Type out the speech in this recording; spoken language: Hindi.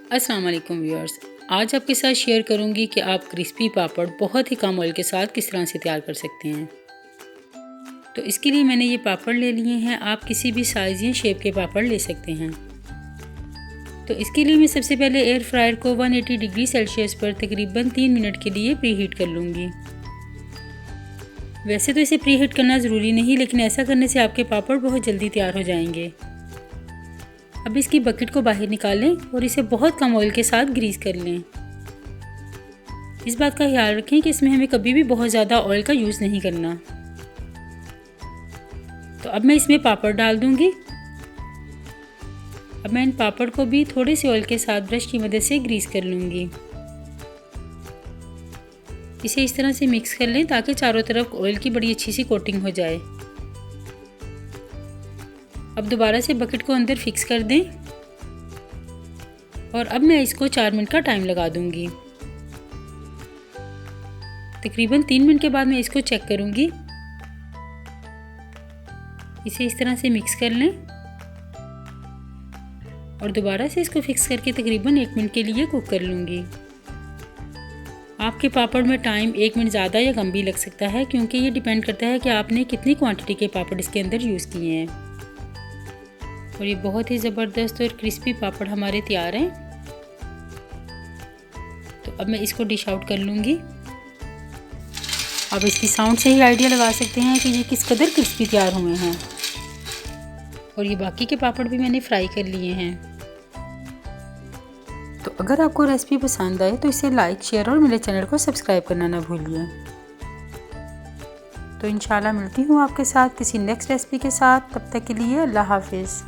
अस्सलाम वालेकुम व्यूअर्स, आज आपके साथ शेयर करूंगी कि आप क्रिस्पी पापड़ बहुत ही कम ऑयल के साथ किस तरह से तैयार कर सकते हैं। तो इसके लिए मैंने ये पापड़ ले लिए हैं। आप किसी भी साइज़ या शेप के पापड़ ले सकते हैं। तो इसके लिए मैं सबसे पहले एयर फ्रायर को 180 डिग्री सेल्सियस पर तकरीबन 3 मिनट के लिए प्री हीट कर लूँगी। वैसे तो इसे प्री हीट करना ज़रूरी नहीं, लेकिन ऐसा करने से आपके पापड़ बहुत जल्दी तैयार हो जाएंगे। अब इसकी बकेट को बाहर निकालें और इसे बहुत कम ऑयल के साथ ग्रीस कर लें। इस बात का ख्याल रखें कि इसमें हमें कभी भी बहुत ज़्यादा ऑयल का यूज़ नहीं करना। तो अब मैं इसमें पापड़ डाल दूंगी। अब मैं इन पापड़ को भी थोड़े से ऑयल के साथ ब्रश की मदद से ग्रीस कर लूँगी। इसे इस तरह से मिक्स कर लें ताकि चारों तरफ ऑयल की बड़ी अच्छी सी कोटिंग हो जाए। अब दोबारा से बकेट को अंदर फिक्स कर दें और अब मैं इसको 4 मिनट का टाइम लगा दूंगी। तकरीबन 3 मिनट के बाद मैं इसको चेक करूंगी। इसे इस तरह से मिक्स कर लें और दोबारा से इसको फिक्स करके तकरीबन 1 मिनट के लिए कुक कर लूँगी। आपके पापड़ में टाइम 1 मिनट ज़्यादा या कम भी लग सकता है, क्योंकि ये डिपेंड करता है कि आपने कितनी क्वांटिटी के पापड़ इसके अंदर यूज़ किए हैं। और ये बहुत ही ज़बरदस्त और क्रिस्पी पापड़ हमारे तैयार हैं। तो अब मैं इसको डिश आउट कर लूँगी। अब इसकी साउंड से ही आइडिया लगा सकते हैं कि ये किस कदर क्रिस्पी तैयार हुए हैं। और ये बाकी के पापड़ भी मैंने फ्राई कर लिए हैं। तो अगर आपको रेसिपी पसंद आए तो इसे लाइक, शेयर और मेरे चैनल को सब्सक्राइब करना ना भूलिए। तो इंशाल्लाह मिलती हूँ आपके साथ किसी नेक्स्ट रेसिपी के साथ। तब तक के लिए अल्लाह हाफिज़।